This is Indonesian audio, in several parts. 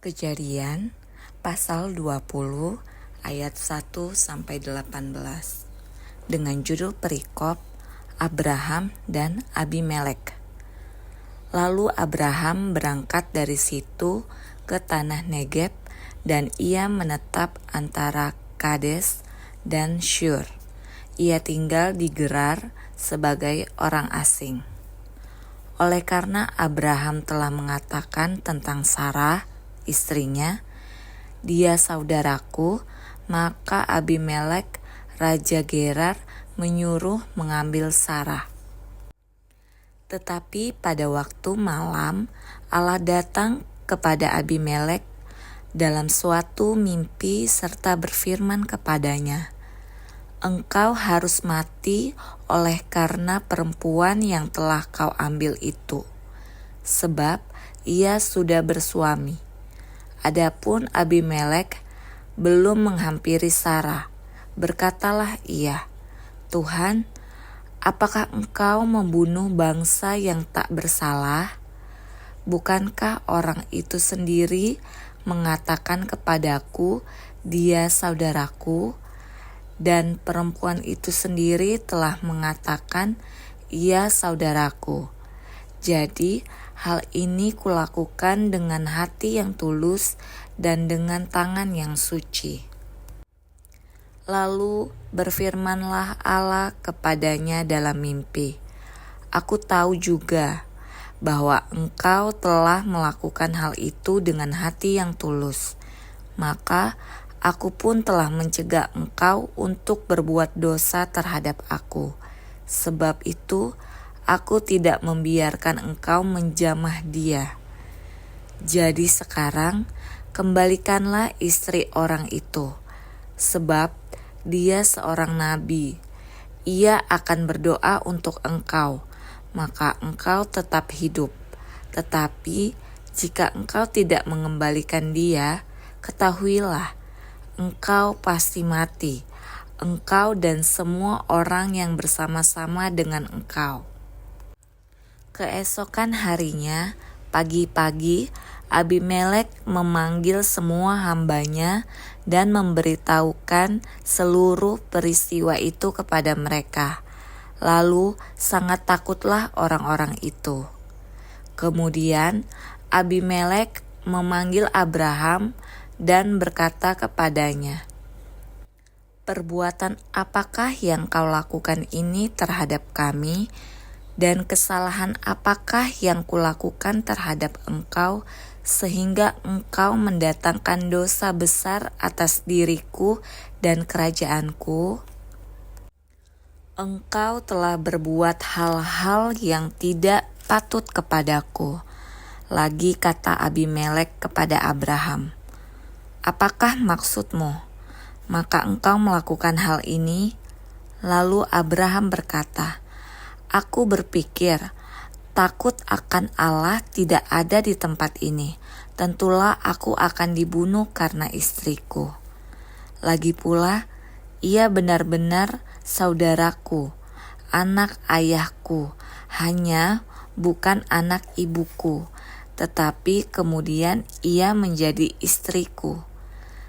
Kejadian pasal 20 ayat 1-18 dengan judul perikop Abraham dan Abimelek. Lalu Abraham berangkat dari situ ke tanah Negeb dan ia menetap antara Kades dan Syur. Ia tinggal di Gerar sebagai orang asing. Oleh karena Abraham telah mengatakan tentang Sarah, istrinya, dia saudaraku, maka Abimelek, raja Gerar, menyuruh mengambil Sarah. Tetapi pada waktu malam, Allah datang kepada Abimelek dalam suatu mimpi serta berfirman kepadanya, "Engkau harus mati oleh karena perempuan yang telah kau ambil itu, sebab ia sudah bersuami." Adapun Abimelek belum menghampiri Sarah. Berkatalah ia, "Tuhan, apakah engkau membunuh bangsa yang tak bersalah? Bukankah orang itu sendiri mengatakan kepadaku, dia saudaraku, dan perempuan itu sendiri telah mengatakan, ia saudaraku. Jadi hal ini kulakukan dengan hati yang tulus dan dengan tangan yang suci." Lalu berfirmanlah Allah kepadanya dalam mimpi, "Aku tahu juga bahwa engkau telah melakukan hal itu dengan hati yang tulus. Maka aku pun telah mencegah engkau untuk berbuat dosa terhadap aku. Sebab itu aku tidak membiarkan engkau menjamah dia. Jadi sekarang kembalikanlah istri orang itu, sebab dia seorang nabi. Ia akan berdoa untuk engkau, maka engkau tetap hidup. Tetapi jika engkau tidak mengembalikan dia, ketahuilah, engkau pasti mati, engkau dan semua orang yang bersama-sama dengan engkau." Keesokan harinya, pagi-pagi, Abimelek memanggil semua hambanya dan memberitahukan seluruh peristiwa itu kepada mereka. Lalu sangat takutlah orang-orang itu. Kemudian Abimelek memanggil Abraham dan berkata kepadanya, "Perbuatan apakah yang kau lakukan ini terhadap kami? Dan kesalahan apakah yang kulakukan terhadap engkau sehingga engkau mendatangkan dosa besar atas diriku dan kerajaanku? Engkau telah berbuat hal-hal yang tidak patut kepadaku." Lagi kata Abimelek kepada Abraham, "Apakah maksudmu? Maka engkau melakukan hal ini?" Lalu Abraham berkata, "Aku berpikir, takut akan Allah tidak ada di tempat ini. Tentulah aku akan dibunuh karena istriku. Lagi pula, ia benar-benar saudaraku, anak ayahku, hanya bukan anak ibuku. Tetapi kemudian ia menjadi istriku.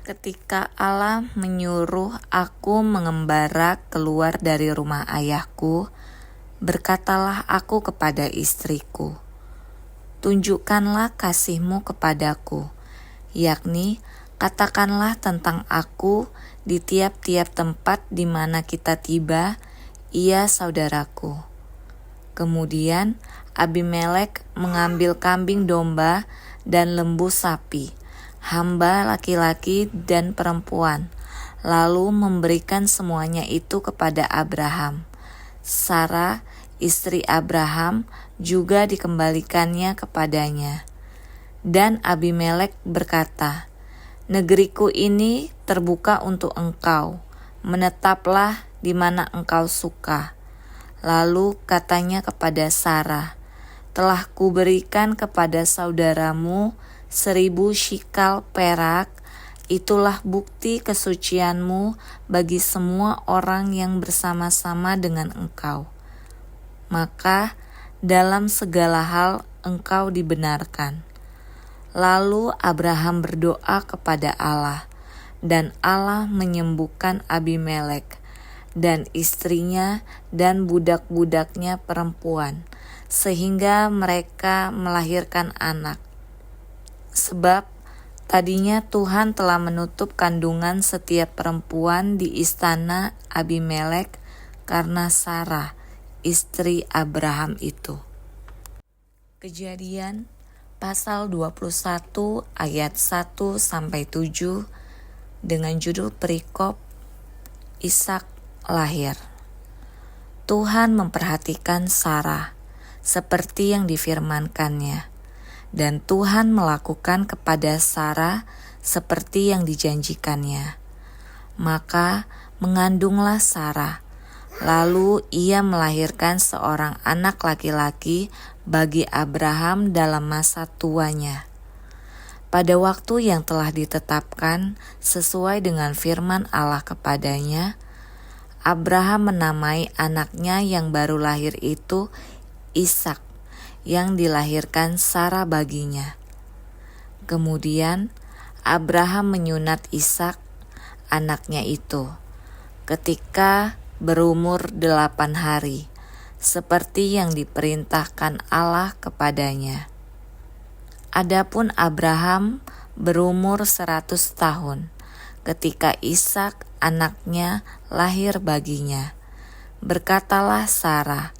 Ketika Allah menyuruh aku mengembara keluar dari rumah ayahku, berkatalah aku kepada istriku, 'Tunjukkanlah kasihmu kepadaku, yakni katakanlah tentang aku di tiap-tiap tempat di mana kita tiba, ia saudaraku.' Kemudian Abimelek mengambil kambing domba dan lembu sapi, hamba laki-laki dan perempuan, lalu memberikan semuanya itu kepada Abraham. Sarah, istri Abraham, juga dikembalikannya kepadanya. Dan Abimelek berkata, 'Negeriku ini terbuka untuk engkau, menetaplah di mana engkau suka.' Lalu katanya kepada Sarah, 'Telah kuberikan kepada saudaramu 1,000 shikal perak, itulah bukti kesucianmu bagi semua orang yang bersama-sama dengan engkau. Maka dalam segala hal engkau dibenarkan.' Lalu Abraham berdoa kepada Allah, dan Allah menyembuhkan Abimelek dan istrinya dan budak-budaknya perempuan, sehingga mereka melahirkan anak. Sebab tadinya Tuhan telah menutup kandungan setiap perempuan di istana Abimelek karena Sarah, istri Abraham itu. Kejadian pasal 21 ayat 1-7 dengan judul perikop Ishak lahir. Tuhan memperhatikan Sarah seperti yang difirmankannya, dan Tuhan melakukan kepada Sarah seperti yang dijanjikannya. Maka mengandunglah Sarah, lalu ia melahirkan seorang anak laki-laki bagi Abraham dalam masa tuanya. Pada waktu yang telah ditetapkan sesuai dengan firman Allah kepadanya, Abraham menamai anaknya yang baru lahir itu Ishak, yang dilahirkan Sarah baginya. Kemudian Abraham menyunat Ishak, anaknya itu, ketika berumur 8 hari, seperti yang diperintahkan Allah kepadanya. Adapun Abraham berumur 100 tahun, ketika Ishak anaknya lahir baginya. Berkatalah Sarah,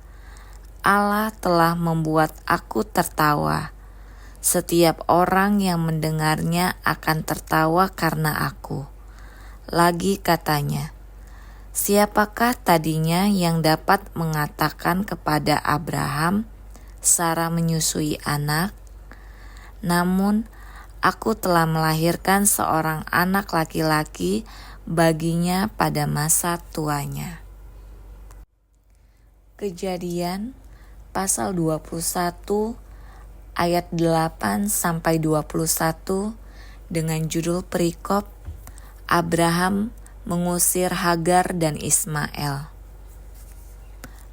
Allah telah membuat aku tertawa. Setiap orang yang mendengarnya akan tertawa karena aku. Lagi katanya, siapakah tadinya yang dapat mengatakan kepada Abraham, Sarah menyusui anak? Namun, aku telah melahirkan seorang anak laki-laki baginya pada masa tuanya. Kejadian pasal 21 ayat 8-21 dengan judul perikop Abraham mengusir Hagar dan Ismail.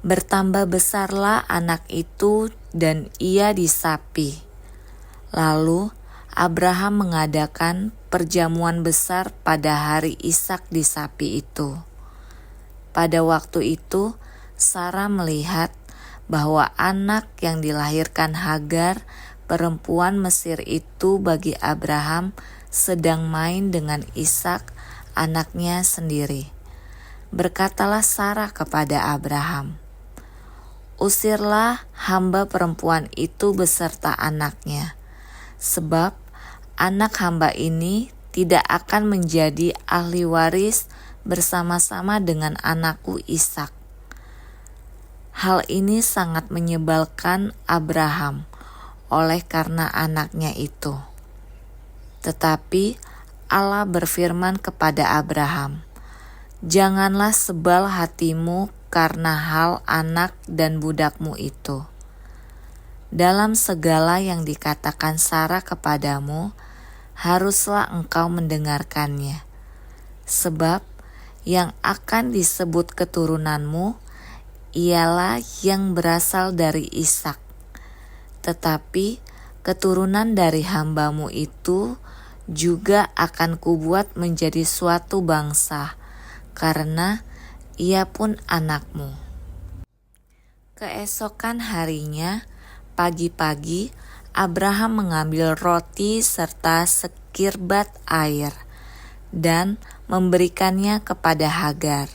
Bertambah besarlah anak itu dan ia disapi. Lalu Abraham mengadakan perjamuan besar pada hari Ishak disapi itu. Pada waktu itu Sarah melihat bahwa anak yang dilahirkan Hagar, perempuan Mesir itu bagi Abraham, sedang main dengan Ishak, anaknya sendiri. Berkatalah Sarah kepada Abraham, usirlah hamba perempuan itu beserta anaknya, sebab anak hamba ini tidak akan menjadi ahli waris bersama-sama dengan anakku Ishak. Hal ini sangat menyebalkan Abraham oleh karena anaknya itu. Tetapi Allah berfirman kepada Abraham, janganlah sebal hatimu karena hal anak dan budakmu itu. Dalam segala yang dikatakan Sarah kepadamu, haruslah engkau mendengarkannya. Sebab yang akan disebut keturunanmu ialah yang berasal dari Ishak. Tetapi keturunan dari hambamu itu juga akan kubuat menjadi suatu bangsa, karena ia pun anakmu. Keesokan harinya, pagi-pagi, Abraham mengambil roti serta sekirbat air dan memberikannya kepada Hagar.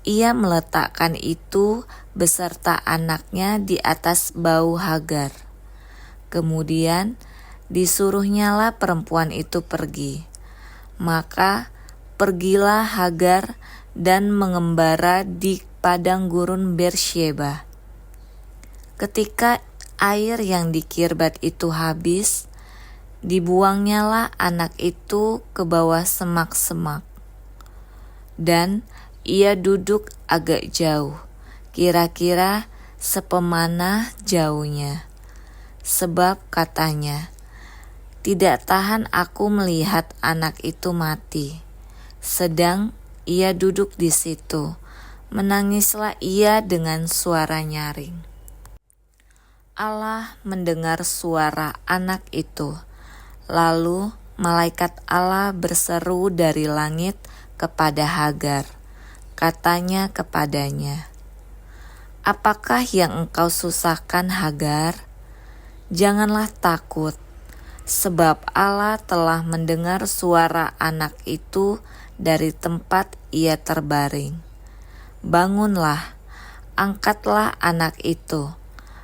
Ia meletakkan itu beserta anaknya di atas bahu Hagar. Kemudian disuruhnyalah perempuan itu pergi. Maka pergilah Hagar dan mengembara di padang gurun Beersheba. Ketika air yang di Kirbat itu habis, dibuangnyalah anak itu ke bawah semak-semak. Dan ia duduk agak jauh, kira-kira sepemanah jauhnya. Sebab katanya, tidak tahan aku melihat anak itu mati. Sedang ia duduk di situ, menangislah ia dengan suara nyaring. Allah mendengar suara anak itu, Lalu malaikat Allah berseru dari langit kepada Hagar. Katanya kepadanya, "Apakah yang engkau susahkan, Hagar? Janganlah takut, sebab Allah telah mendengar suara anak itu dari tempat ia terbaring. Bangunlah, angkatlah anak itu,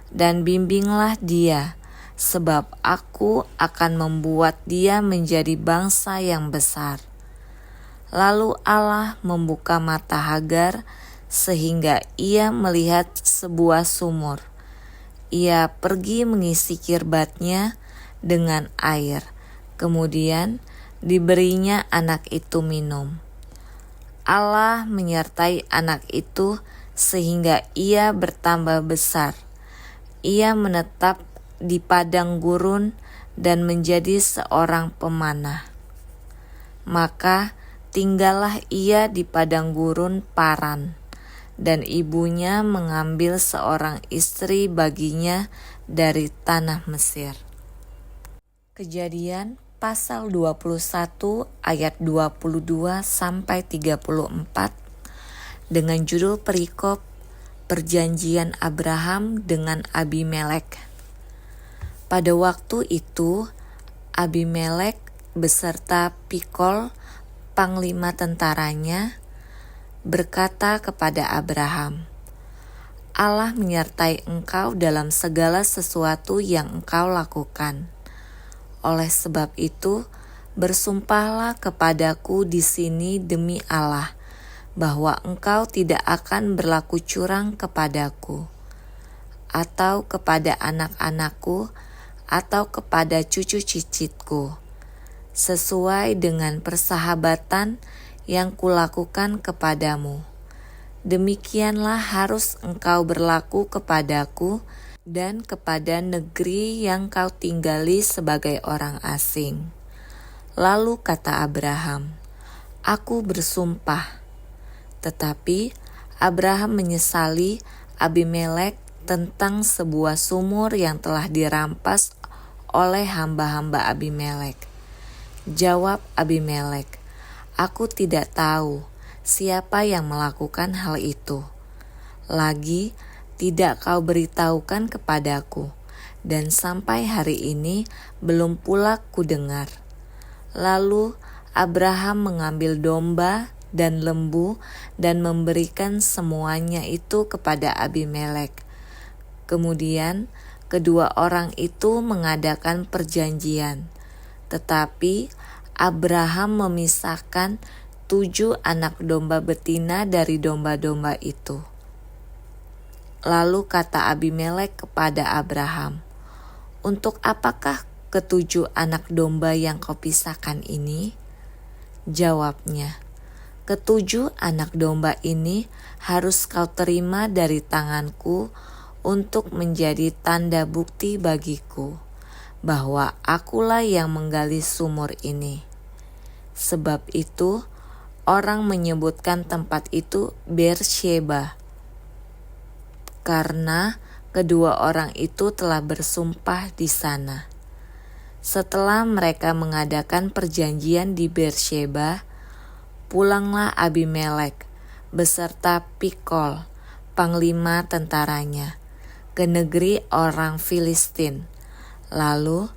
dan bimbinglah dia, sebab aku akan membuat dia menjadi bangsa yang besar." Lalu Allah membuka mata Hagar sehingga ia melihat sebuah sumur. Ia pergi mengisi kirbatnya dengan air, kemudian diberinya anak itu minum. Allah menyertai anak itu sehingga ia bertambah besar. Ia menetap di padang gurun dan menjadi seorang pemanah. Maka tinggallah ia di padang gurun Paran, dan ibunya mengambil seorang istri baginya dari tanah Mesir. Kejadian pasal 21 ayat 22 sampai 34 dengan judul perikop Perjanjian Abraham dengan Abimelek. Pada waktu itu Abimelek beserta Pikol, panglima tentaranya, berkata kepada Abraham, "Allah menyertai engkau dalam segala sesuatu yang engkau lakukan. Oleh sebab itu, bersumpahlah kepadaku di sini demi Allah, bahwa engkau tidak akan berlaku curang kepadaku, atau kepada anak-anakku, atau kepada cucu cicitku, sesuai dengan persahabatan yang kulakukan kepadamu. Demikianlah harus engkau berlaku kepadaku dan kepada negeri yang kau tinggali sebagai orang asing." Lalu kata Abraham, "Aku bersumpah." Tetapi Abraham menyesali Abimelek tentang sebuah sumur yang telah dirampas oleh hamba-hamba Abimelek. Jawab Abimelek, "Aku tidak tahu siapa yang melakukan hal itu. Lagi tidak kau beritahukan kepadaku, dan sampai hari ini belum pula kudengar." Lalu Abraham mengambil domba dan lembu dan memberikan semuanya itu kepada Abimelek. Kemudian kedua orang itu mengadakan perjanjian. Tetapi Abraham memisahkan 7 anak domba betina dari domba-domba itu. Lalu kata Abimelek kepada Abraham, "Untuk apakah ke-7 anak domba yang kau pisahkan ini?" Jawabnya, "Ke-7 anak domba ini harus kau terima dari tanganku untuk menjadi tanda bukti bagiku, bahwa akulah yang menggali sumur ini." Sebab itu orang menyebutkan tempat itu Beersheba, karena kedua orang itu telah bersumpah di sana. Setelah mereka mengadakan perjanjian di Beersheba, pulanglah Abimelek beserta Pikol, panglima tentaranya, ke negeri orang Filistin. Lalu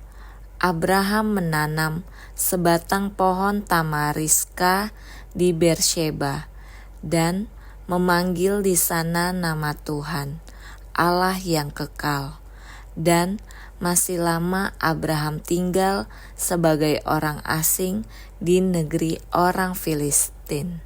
Abraham menanam sebatang pohon tamariska di Beersheba dan memanggil di sana nama Tuhan, Allah yang kekal. Dan masih lama Abraham tinggal sebagai orang asing di negeri orang Filistin.